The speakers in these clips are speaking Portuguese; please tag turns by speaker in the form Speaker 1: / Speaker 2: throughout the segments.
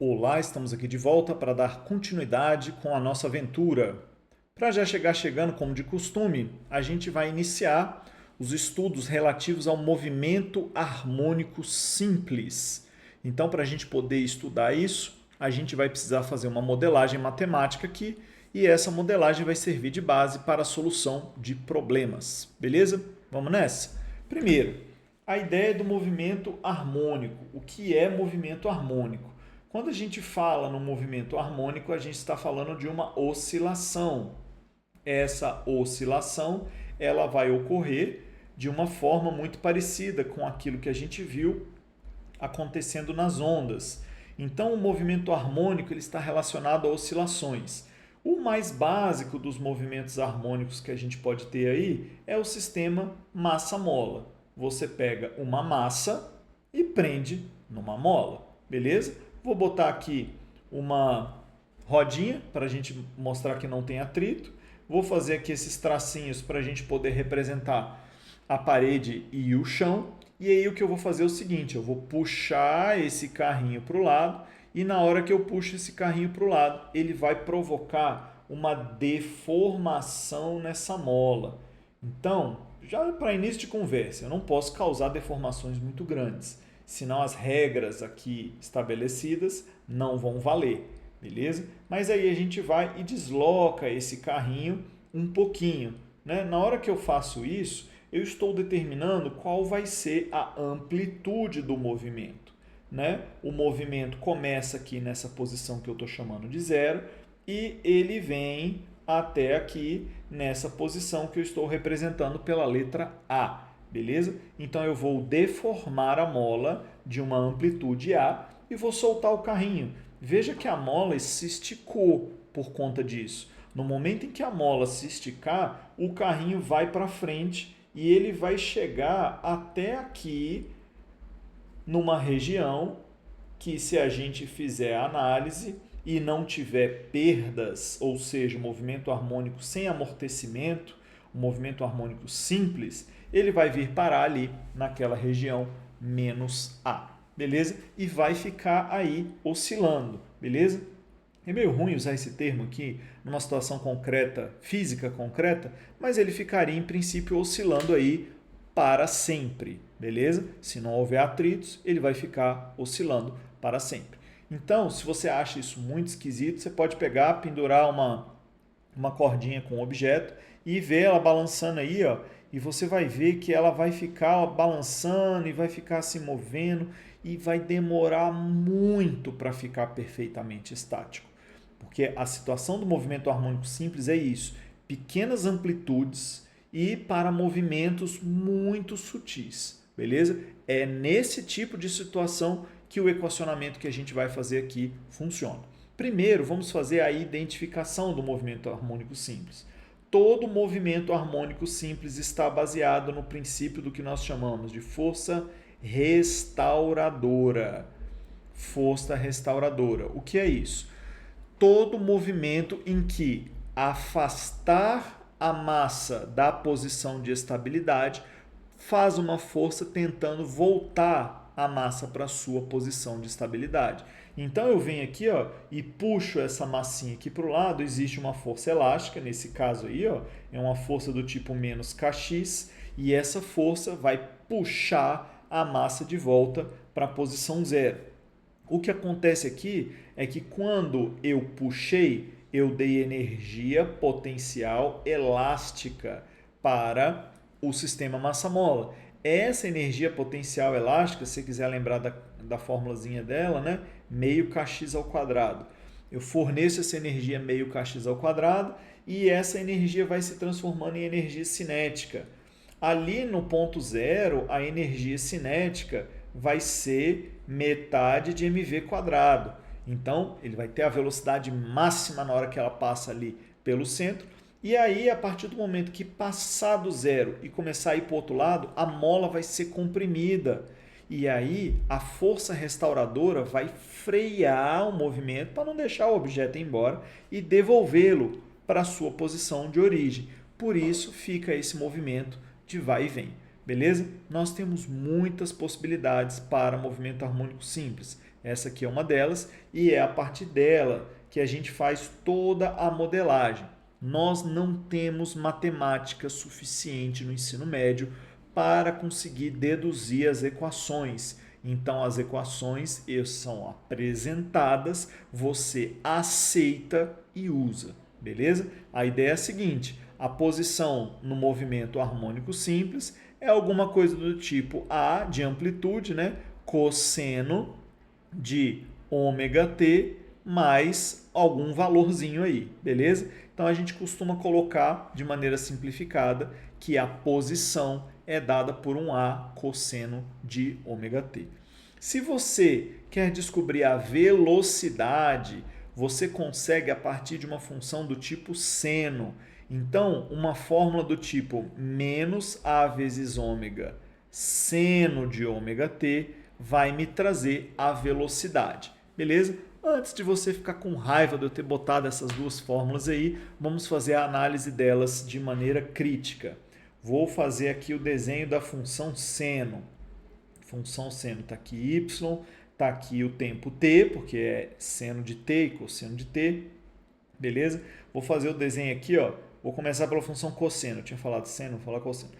Speaker 1: Olá, estamos aqui de volta para dar continuidade com a nossa aventura. Para já chegar chegando, como de costume, a gente vai iniciar os estudos relativos ao movimento harmônico simples. Então, para a gente poder estudar isso, a gente vai precisar fazer uma modelagem matemática aqui e essa modelagem vai servir de base para a solução de problemas. Beleza? Vamos nessa? Primeiro, a ideia do movimento harmônico. O que é movimento harmônico? Quando a gente fala no movimento harmônico, a gente está falando de uma oscilação. Essa oscilação ela vai ocorrer de uma forma muito parecida com aquilo que a gente viu acontecendo nas ondas. Então, o movimento harmônico ele está relacionado a oscilações. O mais básico dos movimentos harmônicos que a gente pode ter aí é o sistema massa-mola. Você pega uma massa e prende numa mola, beleza? Vou botar aqui uma rodinha para a gente mostrar que não tem atrito. Vou fazer aqui esses tracinhos para a gente poder representar a parede e o chão. E aí o que eu vou fazer é o seguinte, eu vou puxar esse carrinho para o lado e na hora que eu puxo esse carrinho para o lado, ele vai provocar uma deformação nessa mola. Então, já para início de conversa, eu não posso causar deformações muito grandes, senão as regras aqui estabelecidas não vão valer, beleza? Mas aí a gente vai e desloca esse carrinho um pouquinho, né? Na hora que eu faço isso, eu estou determinando qual vai ser a amplitude do movimento, né? O movimento começa aqui nessa posição que eu estou chamando de zero e ele vem até aqui nessa posição que eu estou representando pela letra A, beleza? Então eu vou deformar a mola de uma amplitude A e vou soltar o carrinho. Veja que a mola se esticou por conta disso. No momento em que a mola se esticar, o carrinho vai para frente e ele vai chegar até aqui numa região que, se a gente fizer a análise e não tiver perdas, ou seja, movimento harmônico sem amortecimento, um movimento harmônico simples, ele vai vir parar ali naquela região menos A, beleza? E vai ficar aí oscilando, beleza? É meio ruim usar esse termo aqui numa situação concreta, física concreta, mas ele ficaria em princípio oscilando aí para sempre, beleza? Se não houver atritos, ele vai ficar oscilando para sempre. Então, se você acha isso muito esquisito, você pode pegar, pendurar uma cordinha com um objeto e ver ela balançando aí, ó, e você vai ver que ela vai ficar balançando e vai ficar se movendo e vai demorar muito para ficar perfeitamente estático. Porque a situação do movimento harmônico simples é isso, pequenas amplitudes e para movimentos muito sutis, beleza? É nesse tipo de situação que o equacionamento que a gente vai fazer aqui funciona. Primeiro, vamos fazer a identificação do movimento harmônico simples. Todo movimento harmônico simples está baseado no princípio do que nós chamamos de força restauradora. Força restauradora. O que é isso? Todo movimento em que afastar a massa da posição de estabilidade faz uma força tentando voltar a massa para a sua posição de estabilidade. Então eu venho aqui, ó, e puxo essa massinha aqui para o lado, existe uma força elástica, nesse caso aí, ó, é uma força do tipo menos kx, e essa força vai puxar a massa de volta para a posição zero. O que acontece aqui é que quando eu puxei, eu dei energia potencial elástica para o sistema massa-mola. Essa energia potencial elástica, se você quiser lembrar da formulazinha dela, né? Meio kx ao quadrado. Eu forneço essa energia meio kx ao quadrado e essa energia vai se transformando em energia cinética. Ali no ponto zero, a energia cinética vai ser metade de mv quadrado. Então, ele vai ter a velocidade máxima na hora que ela passa ali pelo centro. E aí, a partir do momento que passar do zero e começar a ir para o outro lado, a mola vai ser comprimida. E aí, a força restauradora vai frear o movimento para não deixar o objeto ir embora e devolvê-lo para a sua posição de origem. Por isso, fica esse movimento de vai e vem. Beleza? Nós temos muitas possibilidades para movimento harmônico simples. Essa aqui é uma delas e é a partir dela que a gente faz toda a modelagem. Nós não temos matemática suficiente no ensino médio para conseguir deduzir as equações. Então, as equações são apresentadas, você aceita e usa, beleza? A ideia é a seguinte, a posição no movimento harmônico simples é alguma coisa do tipo A de amplitude, né? Cosseno de ômega t mais algum valorzinho aí, beleza? Então a gente costuma colocar de maneira simplificada que a posição é dada por um A cosseno de ômega t. Se você quer descobrir a velocidade, você consegue a partir de uma função do tipo seno. Então, uma fórmula do tipo menos A vezes ômega seno de ômega t vai me trazer a velocidade, beleza? Antes de você ficar com raiva de eu ter botado essas duas fórmulas aí, vamos fazer a análise delas de maneira crítica. Vou fazer aqui o desenho da função seno. Função seno está aqui y, está aqui o tempo t, porque é seno de t e cosseno de t, beleza? Vou fazer o desenho aqui, ó. Vou começar pela função cosseno. Eu tinha falado seno, vou falar cosseno.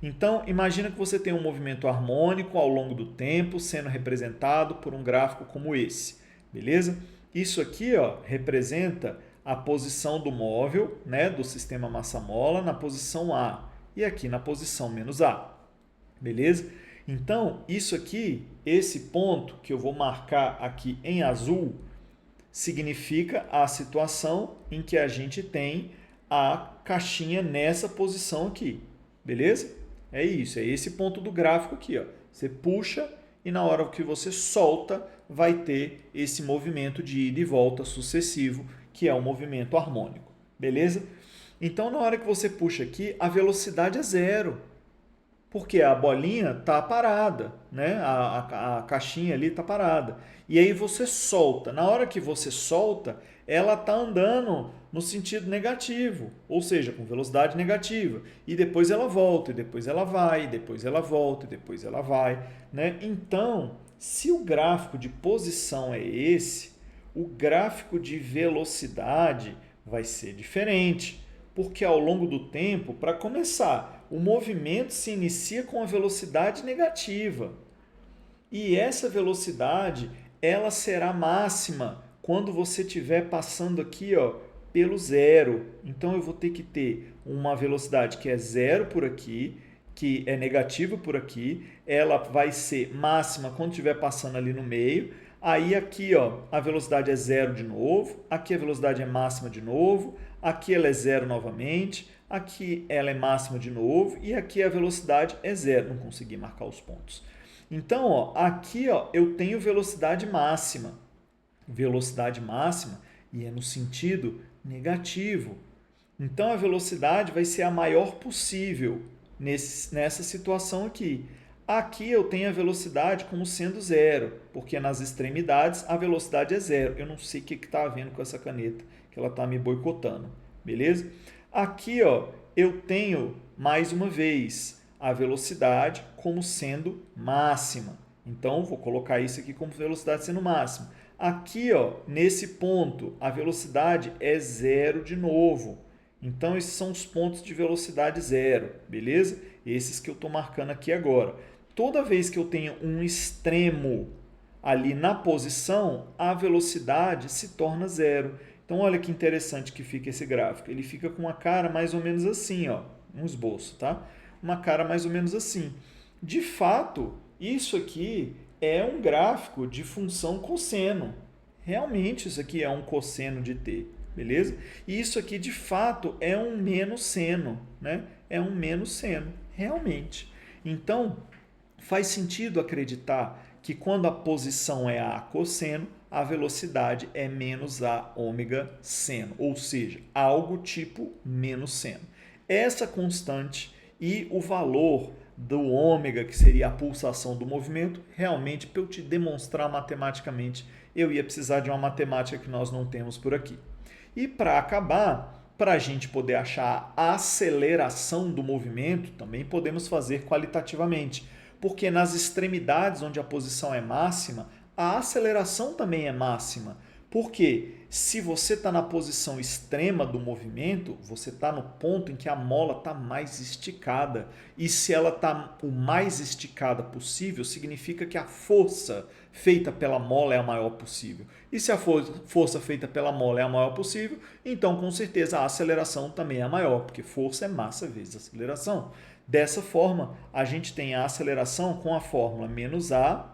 Speaker 1: Então, imagina que você tem um movimento harmônico ao longo do tempo, sendo representado por um gráfico como esse, beleza? Isso aqui, ó, representa a posição do móvel, né, do sistema massa-mola na posição A e aqui na posição menos A, beleza? Então, isso aqui, esse ponto que eu vou marcar aqui em azul, significa a situação em que a gente tem a caixinha nessa posição aqui, beleza? É isso, é esse ponto do gráfico aqui, ó. Você puxa e na hora que você solta, vai ter esse movimento de ida e volta sucessivo, que é o movimento harmônico, beleza? Então, na hora que você puxa aqui, a velocidade é zero, porque a bolinha está parada, né? A caixinha ali está parada. E aí você solta. Na hora que você solta, ela está andando no sentido negativo, ou seja, com velocidade negativa. E depois ela volta, e depois ela vai, e depois ela volta, e depois ela vai, né? Então, se o gráfico de posição é esse, o gráfico de velocidade vai ser diferente, porque ao longo do tempo, para começar, o movimento se inicia com a velocidade negativa. E essa velocidade, ela será máxima quando você estiver passando aqui, ó, pelo zero. Então, eu vou ter que ter uma velocidade que é zero por aqui, que é negativa por aqui. Ela vai ser máxima quando estiver passando ali no meio. Aí, aqui, ó, a velocidade é zero de novo. Aqui a velocidade é máxima de novo. Aqui ela é zero novamente. Aqui ela é máxima de novo. E aqui a velocidade é zero. Não consegui marcar os pontos. Então, ó, aqui, ó, eu tenho velocidade máxima. Velocidade máxima e é no sentido negativo. Então, a velocidade vai ser a maior possível nessa situação aqui. Aqui eu tenho a velocidade como sendo zero, porque nas extremidades a velocidade é zero. Eu não sei o que está havendo com essa caneta, que ela está me boicotando, beleza? Aqui, ó, eu tenho, mais uma vez, a velocidade como sendo máxima. Então, vou colocar isso aqui como velocidade sendo máxima. Aqui, ó, nesse ponto, a velocidade é zero de novo. Então, esses são os pontos de velocidade zero, beleza? Esses que eu estou marcando aqui agora. Toda vez que eu tenho um extremo ali na posição, a velocidade se torna zero. Então, olha que interessante que fica esse gráfico. Ele fica com uma cara mais ou menos assim, ó, um esboço, tá? Uma cara mais ou menos assim. De fato, isso aqui é um gráfico de função cosseno. Realmente, isso aqui é um cosseno de t, beleza? E isso aqui, de fato, é um menos seno, né? É um menos seno, realmente. Então, faz sentido acreditar que quando a posição é a cosseno, a velocidade é menos a ômega seno, ou seja, algo tipo menos seno. Essa constante e o valor do ômega, que seria a pulsação do movimento, realmente, para eu te demonstrar matematicamente, eu ia precisar de uma matemática que nós não temos por aqui. E para acabar, para a gente poder achar a aceleração do movimento, também podemos fazer qualitativamente, porque nas extremidades onde a posição é máxima, A aceleração também é máxima, porque se você está na posição extrema do movimento, você está no ponto em que a mola está mais esticada. E se ela está o mais esticada possível, significa que a força feita pela mola é a maior possível. E se a força feita pela mola é a maior possível, então com certeza a aceleração também é a maior, porque força é massa vezes aceleração. Dessa forma, a gente tem a aceleração com a fórmula menos A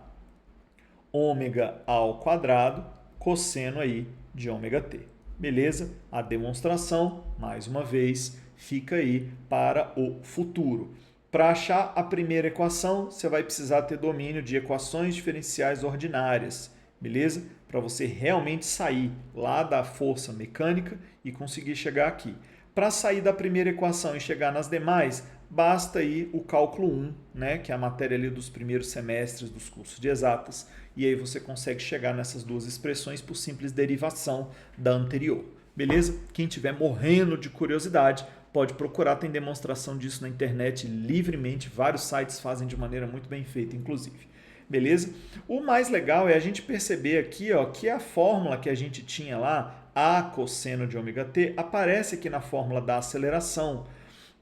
Speaker 1: ômega ao quadrado cosseno aí de ômega t. Beleza? A demonstração, mais uma vez, fica aí para o futuro. Para achar a primeira equação, você vai precisar ter domínio de equações diferenciais ordinárias, beleza? Para você realmente sair lá da força mecânica e conseguir chegar aqui. Para sair da primeira equação e chegar nas demais, basta aí o cálculo 1, né, que é a matéria ali dos primeiros semestres dos cursos de exatas, e aí você consegue chegar nessas duas expressões por simples derivação da anterior. Beleza? Quem estiver morrendo de curiosidade, pode procurar, tem demonstração disso na internet livremente, vários sites fazem de maneira muito bem feita, inclusive. Beleza? O mais legal é a gente perceber aqui, ó, que a fórmula que a gente tinha lá, A cosseno de ômega t, aparece aqui na fórmula da aceleração,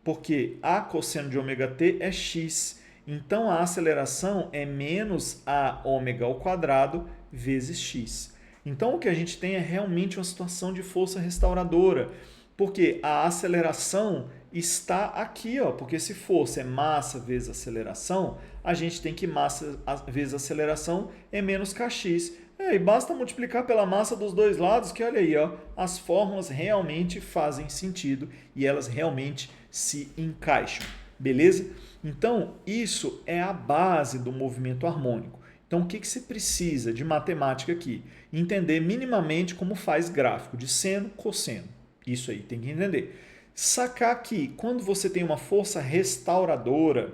Speaker 1: porque A cosseno de ômega t é x. Então, a aceleração é menos A ômega ao quadrado vezes x. Então, o que a gente tem é realmente uma situação de força restauradora, porque a aceleração está aqui, ó, porque se força é massa vezes aceleração, a gente tem que massa vezes aceleração é menos kx. E basta multiplicar pela massa dos dois lados, que olha aí, ó, as fórmulas realmente fazem sentido e elas realmente se encaixam, beleza? Então, isso é a base do movimento harmônico. Então, o que você precisa de matemática aqui? Entender minimamente como faz gráfico de seno, cosseno. Isso aí tem que entender. Sacar que quando você tem uma força restauradora,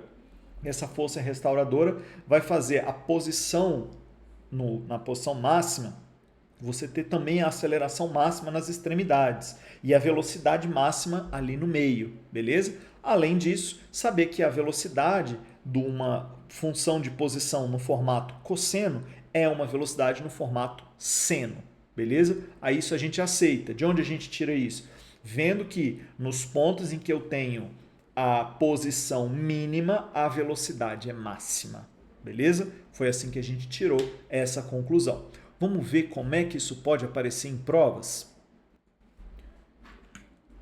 Speaker 1: essa força restauradora vai fazer a posição na posição máxima, você ter também a aceleração máxima nas extremidades e a velocidade máxima ali no meio, beleza? Além disso, saber que a velocidade de uma função de posição no formato cosseno é uma velocidade no formato seno, beleza? Aí isso a gente aceita. De onde a gente tira isso? Vendo que nos pontos em que eu tenho a posição mínima, a velocidade é máxima, beleza? Foi assim que a gente tirou essa conclusão. Vamos ver como é que isso pode aparecer em provas?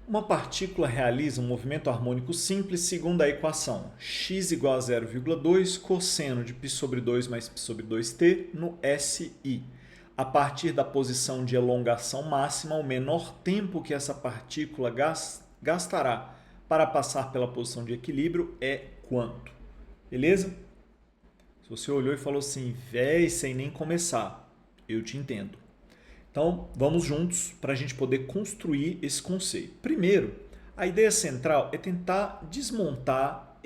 Speaker 1: Uma partícula realiza um movimento harmônico simples segundo a equação x igual a 0,2 cosseno de π sobre 2 mais π sobre 2t no SI. A partir da posição de elongação máxima, o menor tempo que essa partícula gastará para passar pela posição de equilíbrio é quanto? Beleza? Se você olhou e falou assim, véi, sem nem começar, eu te entendo. Então, vamos juntos para a gente poder construir esse conceito. Primeiro, a ideia central é tentar desmontar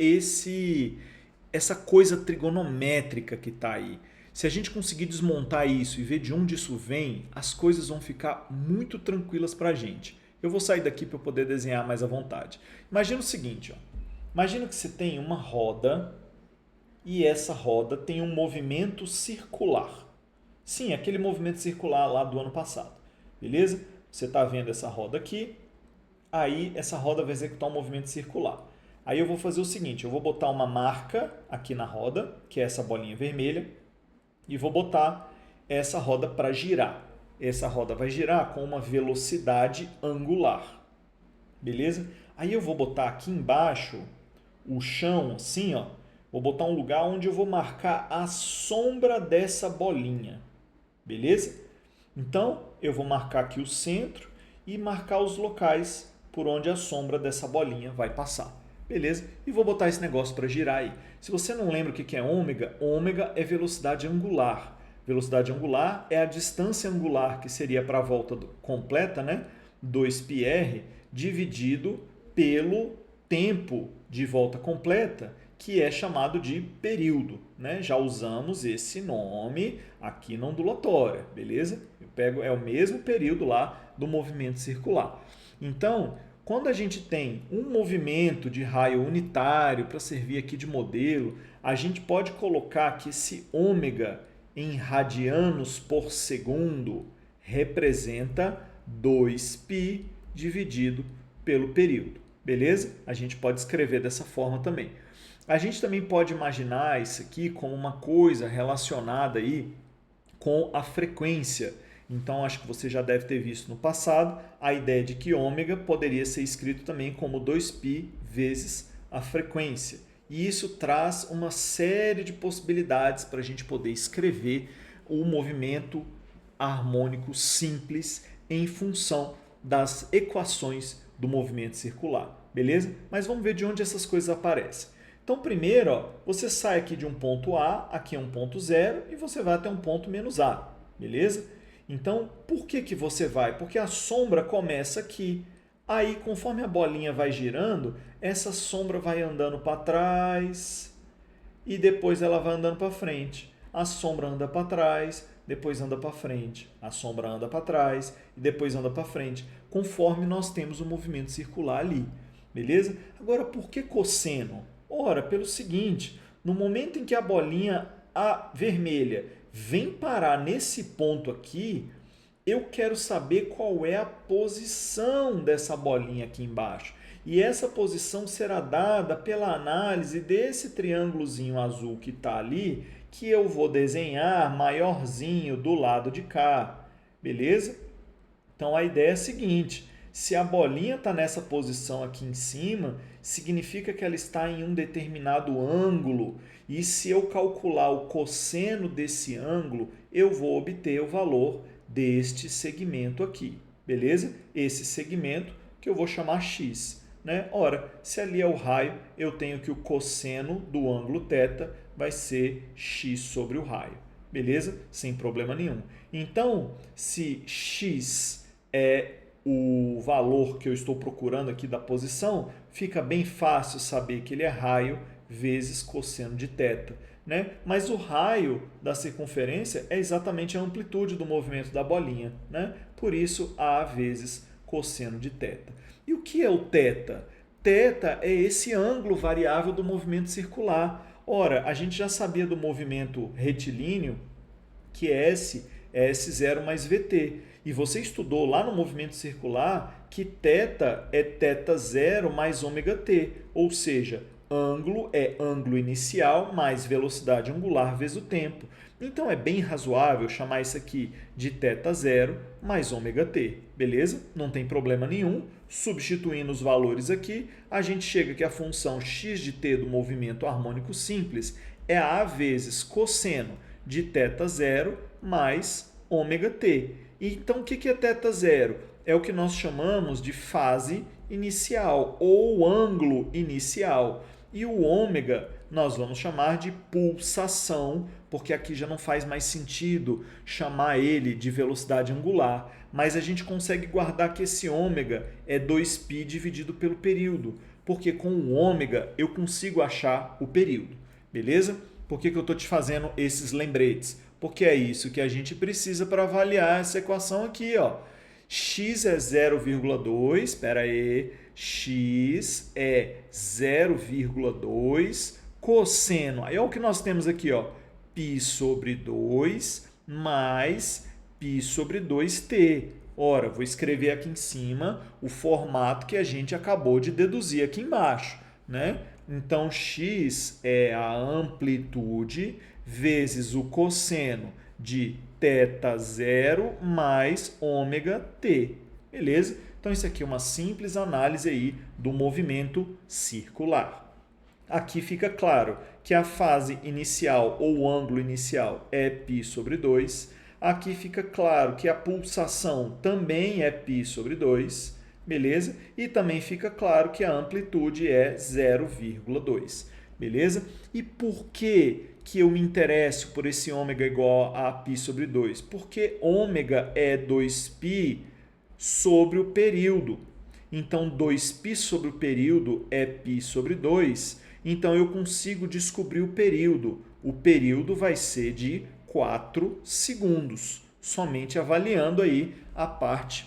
Speaker 1: essa coisa trigonométrica que está aí. Se a gente conseguir desmontar isso e ver de onde isso vem, as coisas vão ficar muito tranquilas para a gente. Eu vou sair daqui para eu poder desenhar mais à vontade. Imagina o seguinte, ó. Imagina que você tem uma roda e essa roda tem um movimento circular. Sim, aquele movimento circular lá do ano passado, beleza? Você está vendo essa roda aqui, aí essa roda vai executar um movimento circular. Aí eu vou fazer o seguinte, eu vou botar uma marca aqui na roda, que é essa bolinha vermelha, e vou botar essa roda para girar. Essa roda vai girar com uma velocidade angular, beleza? Aí eu vou botar aqui embaixo o chão, assim, ó, vou botar um lugar onde eu vou marcar a sombra dessa bolinha. Beleza? Então, eu vou marcar aqui o centro e marcar os locais por onde a sombra dessa bolinha vai passar. Beleza? E vou botar esse negócio para girar aí. Se você não lembra o que é ômega, ômega é velocidade angular. Velocidade angular é a distância angular, que seria para a volta completa, né? 2πr, dividido pelo tempo de volta completa, que é chamado de período, né? Já usamos esse nome aqui na ondulatória, beleza? É o mesmo período lá do movimento circular. Então, quando a gente tem um movimento de raio unitário para servir aqui de modelo, a gente pode colocar que esse ômega em radianos por segundo representa 2π dividido pelo período, beleza? A gente pode escrever dessa forma também. A gente também pode imaginar isso aqui como uma coisa relacionada aí com a frequência. Então, acho que você já deve ter visto no passado a ideia de que ômega poderia ser escrito também como 2π vezes a frequência. E isso traz uma série de possibilidades para a gente poder escrever o movimento harmônico simples em função das equações do movimento circular, beleza? Mas vamos ver de onde essas coisas aparecem. Então, primeiro, ó, você sai aqui de um ponto A, aqui é um ponto zero, e você vai até um ponto menos A, beleza? Então, por que você vai? Porque a sombra começa aqui. Aí, conforme a bolinha vai girando, essa sombra vai andando para trás e depois ela vai andando para frente. A sombra anda para trás, depois anda para frente. A sombra anda para trás e depois anda para frente, conforme nós temos o movimento circular ali, beleza? Agora, por que cosseno? Ora, pelo seguinte, no momento em que a bolinha vermelha vem parar nesse ponto aqui, eu quero saber qual é a posição dessa bolinha aqui embaixo. E essa posição será dada pela análise desse triângulozinho azul que está ali, que eu vou desenhar maiorzinho do lado de cá, beleza? Então a ideia é a seguinte: se a bolinha está nessa posição aqui em cima, significa que ela está em um determinado ângulo, e se eu calcular o cosseno desse ângulo, eu vou obter o valor deste segmento aqui, beleza? Esse segmento que eu vou chamar x, né? Ora, se ali é o raio, eu tenho que o cosseno do ângulo θ vai ser x sobre o raio, beleza? Sem problema nenhum. Então, se x é o valor que eu estou procurando aqui da posição, fica bem fácil saber que ele é raio vezes cosseno de θ, né? Mas o raio da circunferência é exatamente a amplitude do movimento da bolinha, né? Por isso, A vezes cosseno de θ. E o que é o θ? Θ é esse ângulo variável do movimento circular. Ora, a gente já sabia do movimento retilíneo, que S é S0 mais VT. E você estudou lá no movimento circular que θ é θ0 mais ômega-t, ou seja, ângulo é ângulo inicial mais velocidade angular vezes o tempo. Então, é bem razoável chamar isso aqui de θ0 mais ômega-t, beleza? Não tem problema nenhum. Substituindo os valores aqui, a gente chega que a função x de t do movimento harmônico simples é A vezes cosseno de θ0 mais ômega-t. Então, o que é θ0? É o que nós chamamos de fase inicial ou ângulo inicial. E o ômega nós vamos chamar de pulsação, porque aqui já não faz mais sentido chamar ele de velocidade angular. Mas a gente consegue guardar que esse ômega é 2π dividido pelo período, porque com o ômega eu consigo achar o período, beleza? Por que eu estou te fazendo esses lembretes? Porque é isso que a gente precisa para avaliar essa equação aqui, ó. X é 0,2, espera aí, x é 0,2 cosseno. Aí olha o que nós temos aqui, ó, π sobre 2 mais π sobre 2t. Ora, vou escrever aqui em cima o formato que a gente acabou de deduzir aqui embaixo, né? Então, x é a amplitude vezes o cosseno de θ0 mais ômega-t, beleza? Então, isso aqui é uma simples análise aí do movimento circular. Aqui fica claro que a fase inicial ou ângulo inicial é π sobre 2. Aqui fica claro que a pulsação também é π sobre 2, beleza? E também fica claro que a amplitude é 0,2, beleza? E por que eu me interesso por esse ômega igual a π sobre 2? Porque ômega é 2π sobre o período. Então, 2π sobre o período é π sobre 2. Então, eu consigo descobrir o período. O período vai ser de 4 segundos, somente avaliando aí a parte,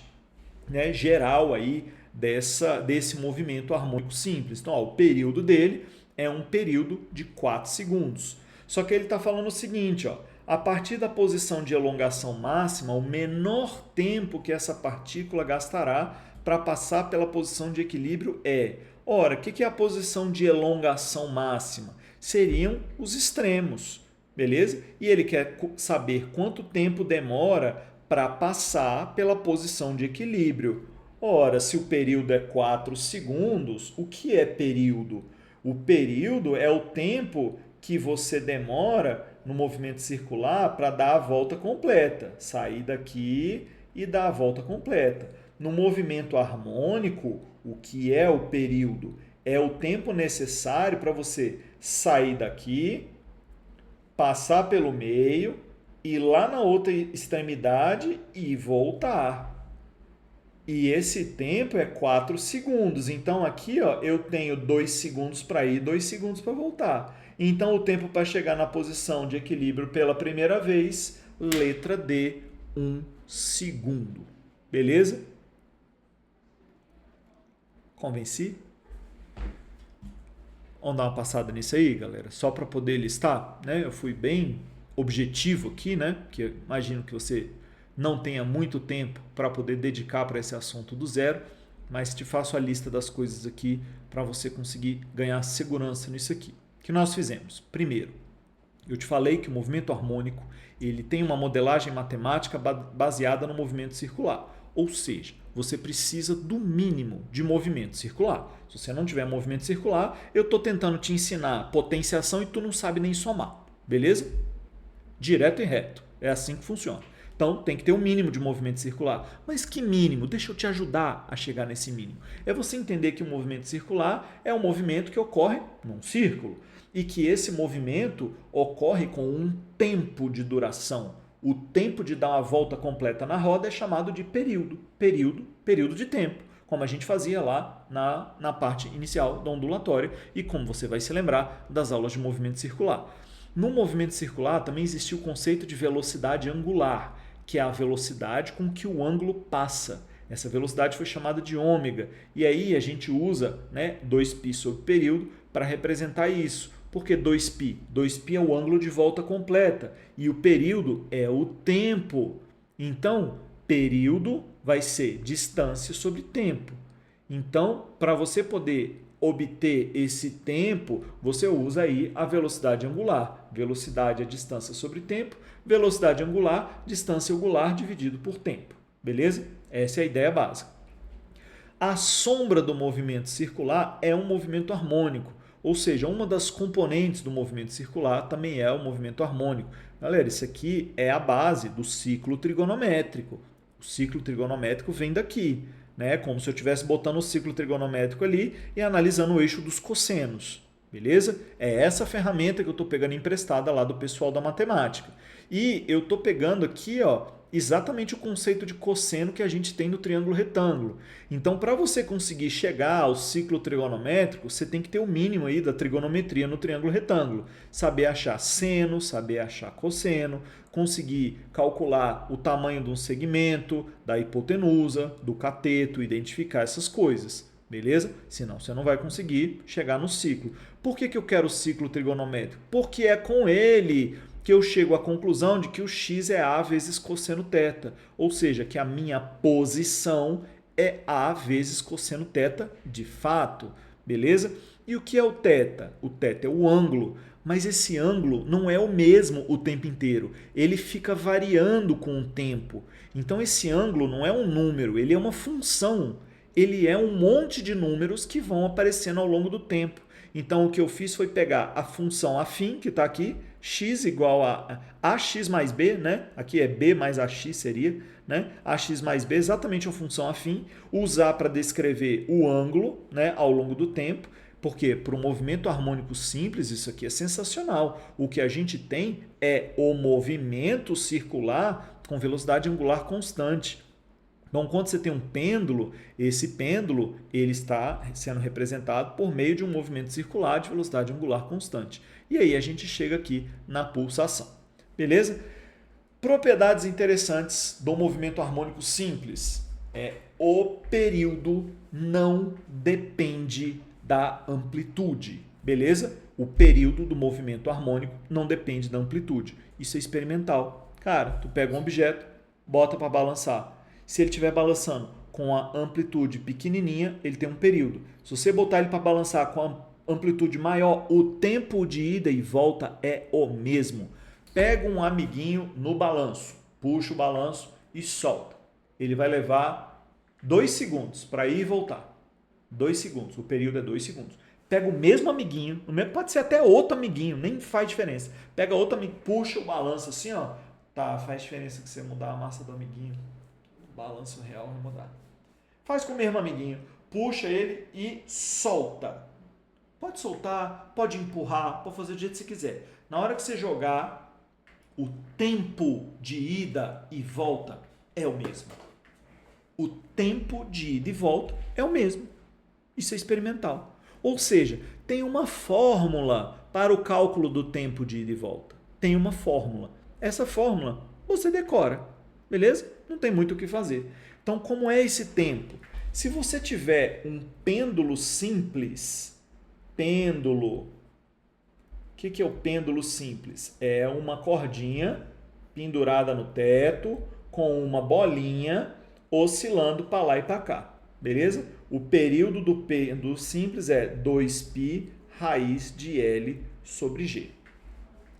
Speaker 1: né, geral aí desse movimento harmônico simples. Então, ó, o período dele é um período de 4 segundos. Só que ele está falando o seguinte, ó, A partir da posição de elongação máxima, o menor tempo que essa partícula gastará para passar pela posição de equilíbrio é... Ora, o que é a posição de elongação máxima? Seriam os extremos, beleza? E ele quer saber quanto tempo demora para passar pela posição de equilíbrio. Ora, se o período é 4 segundos, o que é período? O período é o tempo que você demora no movimento circular para dar a volta completa, sair daqui e dar a volta completa. No movimento harmônico, o que é o período? É o tempo necessário para você sair daqui, passar pelo meio, ir lá na outra extremidade e voltar. E esse tempo é 4 segundos. Então, aqui ó, eu tenho 2 segundos para ir, 2 segundos para voltar. Então, o tempo para chegar na posição de equilíbrio pela primeira vez, letra D, 1 segundo. Beleza? Convenci? Vamos dar uma passada nisso aí, galera? Só para poder listar, né? Eu fui bem objetivo aqui, né? Porque imagino que você não tenha muito tempo para poder dedicar para esse assunto do zero, mas te faço a lista das coisas aqui para você conseguir ganhar segurança nisso aqui. O que nós fizemos? Primeiro, eu te falei que o movimento harmônico ele tem uma modelagem matemática baseada no movimento circular, ou seja, você precisa do mínimo de movimento circular. Se você não tiver movimento circular, eu estou tentando te ensinar potenciação e tu não sabe nem somar, beleza? Direto e reto, é assim que funciona. Então, tem que ter um mínimo de movimento circular. Mas que mínimo? Deixa eu te ajudar a chegar nesse mínimo. É você entender que o movimento circular é um movimento que ocorre num círculo e que esse movimento ocorre com um tempo de duração. O tempo de dar uma volta completa na roda é chamado de período. Período de tempo, como a gente fazia lá na parte inicial da ondulatória e como você vai se lembrar das aulas de movimento circular. No movimento circular também existiu o conceito de velocidade angular, que é a velocidade com que o ângulo passa. Essa velocidade foi chamada de ômega. E aí a gente usa 2π sobre período para representar isso. Por que 2π? 2π é o ângulo de volta completa e o período é o tempo. Então, período vai ser distância sobre tempo. Então, para você poder obter esse tempo, você usa aí a velocidade angular. Velocidade é distância sobre tempo, velocidade angular, distância angular dividido por tempo. Beleza? Essa é a ideia básica. A sombra do movimento circular é um movimento harmônico, ou seja, uma das componentes do movimento circular também é o movimento harmônico. Galera, isso aqui é a base do ciclo trigonométrico. O ciclo trigonométrico vem daqui. Como se eu estivesse botando o ciclo trigonométrico ali e analisando o eixo dos cossenos, beleza? É essa ferramenta que eu estou pegando emprestada lá do pessoal da matemática. E eu estou pegando aqui exatamente o conceito de cosseno que a gente tem no triângulo retângulo. Então, para você conseguir chegar ao ciclo trigonométrico, você tem que ter o mínimo aí da trigonometria no triângulo retângulo. Saber achar seno, saber achar cosseno, conseguir calcular o tamanho de um segmento, da hipotenusa, do cateto, identificar essas coisas, beleza? Senão você não vai conseguir chegar no ciclo. Por que eu quero o ciclo trigonométrico? Porque é com ele que eu chego à conclusão de que o x é A vezes cosseno θ, ou seja, que a minha posição é A vezes cosseno θ de fato, beleza? E o que é o θ? O θ é o ângulo, mas esse ângulo não é o mesmo o tempo inteiro, ele fica variando com o tempo. Então esse ângulo não é um número, ele é uma função, ele é um monte de números que vão aparecendo ao longo do tempo. Então o que eu fiz foi pegar a função afim, que está aqui, x igual a ax mais b, aqui é b mais ax seria, ax mais b, exatamente a função afim, usar para descrever o ângulo ao longo do tempo, porque para o movimento harmônico simples isso aqui é sensacional. O que a gente tem é o movimento circular com velocidade angular constante. Então, quando você tem um pêndulo, esse pêndulo ele está sendo representado por meio de um movimento circular de velocidade angular constante. E aí a gente chega aqui na pulsação. Beleza? Propriedades interessantes do movimento harmônico simples. O período não depende da amplitude. Beleza? O período do movimento harmônico não depende da amplitude. Isso é experimental. Cara, tu pega um objeto, bota para balançar. Se ele estiver balançando com a amplitude pequenininha, ele tem um período. Se você botar ele para balançar com a amplitude maior, o tempo de ida e volta é o mesmo. Pega um amiguinho no balanço, puxa o balanço e solta. Ele vai levar 2 segundos para ir e voltar. 2 segundos, o período é 2 segundos. Pega o mesmo amiguinho, pode ser até outro amiguinho, nem faz diferença. Pega outro amiguinho, puxa o balanço assim, ó. Tá, faz diferença que você mudar a massa do amiguinho. O balanço real vai mudar. Faz com o mesmo amiguinho, puxa ele e solta. Pode soltar, pode empurrar, pode fazer do jeito que você quiser. Na hora que você jogar, o tempo de ida e volta é o mesmo. O tempo de ida e volta é o mesmo. Isso é experimental. Ou seja, tem uma fórmula para o cálculo do tempo de ida e volta. Tem uma fórmula. Essa fórmula você decora, beleza? Não tem muito o que fazer. Então, como é esse tempo? Se você tiver um pêndulo simples, o que é o pêndulo simples? É uma cordinha pendurada no teto com uma bolinha oscilando para lá e para cá, beleza? O período do pêndulo simples é 2π raiz de L sobre G.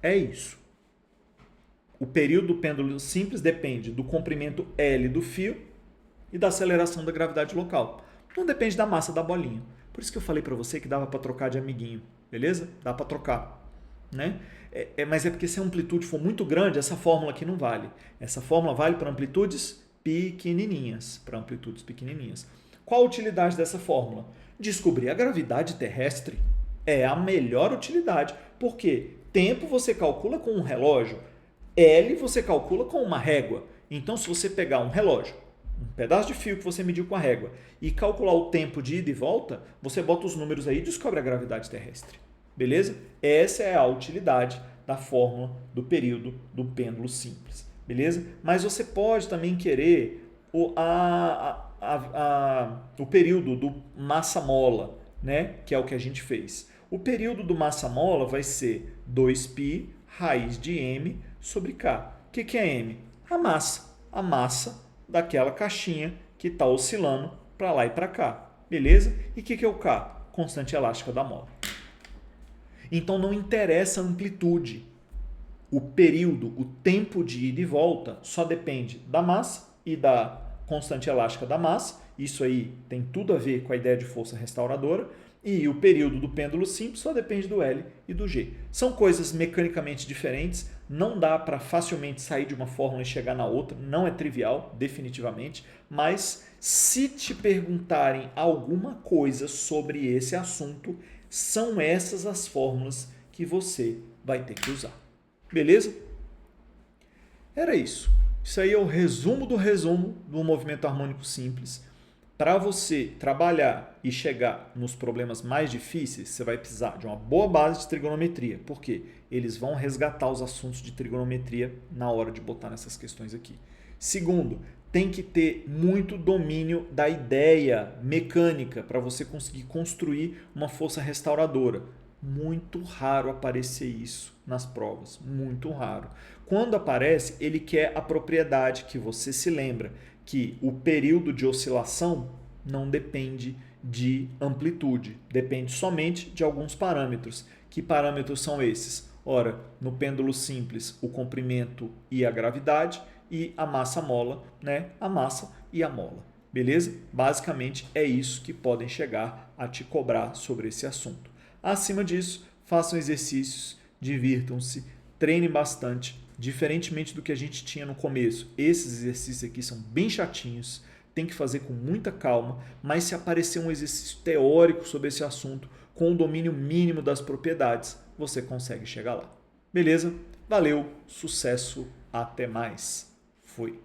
Speaker 1: É isso. O período do pêndulo simples depende do comprimento L do fio e da aceleração da gravidade local. Não depende da massa da bolinha. Por isso que eu falei para você que dava para trocar de amiguinho, beleza? Dá para trocar, né? Mas é porque se a amplitude for muito grande, essa fórmula aqui não vale. Essa fórmula vale para amplitudes pequenininhas, Qual a utilidade dessa fórmula? Descobrir a gravidade terrestre. É a melhor utilidade, porque tempo você calcula com um relógio, L você calcula com uma régua. Então, se você pegar um relógio, um pedaço de fio que você mediu com a régua e calcular o tempo de ida e volta, você bota os números aí e descobre a gravidade terrestre. Beleza? Essa é a utilidade da fórmula do período do pêndulo simples. Beleza? Mas você pode também querer o período do massa-mola, né? Que é o que a gente fez. O período do massa-mola vai ser 2π raiz de m sobre k. O que é m? A massa daquela caixinha que está oscilando para lá e para cá. Beleza? E o que é o k? Constante elástica da mola. Então não interessa a amplitude. O período, o tempo de ida e volta só depende da massa e da constante elástica da massa. Isso aí tem tudo a ver com a ideia de força restauradora. E o período do pêndulo simples só depende do L e do G. São coisas mecanicamente diferentes, não dá para facilmente sair de uma fórmula e chegar na outra, não é trivial, definitivamente, mas se te perguntarem alguma coisa sobre esse assunto, são essas as fórmulas que você vai ter que usar. Beleza? Era isso. Isso aí é o resumo do movimento harmônico simples. Para você trabalhar e chegar nos problemas mais difíceis, você vai precisar de uma boa base de trigonometria, porque eles vão resgatar os assuntos de trigonometria na hora de botar nessas questões aqui. Segundo, tem que ter muito domínio da ideia mecânica para você conseguir construir uma força restauradora. Muito raro aparecer isso nas provas, muito raro. Quando aparece, ele quer a propriedade que você se lembra, que o período de oscilação não depende de amplitude, depende somente de alguns parâmetros. Que parâmetros são esses? Ora, no pêndulo simples, o comprimento e a gravidade, e a massa-mola, né? A massa e a mola. Beleza? Basicamente é isso que podem chegar a te cobrar sobre esse assunto. Acima disso, façam exercícios, divirtam-se, treinem bastante. Diferentemente do que a gente tinha no começo, esses exercícios aqui são bem chatinhos, tem que fazer com muita calma, mas se aparecer um exercício teórico sobre esse assunto, com o domínio mínimo das propriedades, você consegue chegar lá. Beleza? Valeu, sucesso, até mais. Fui.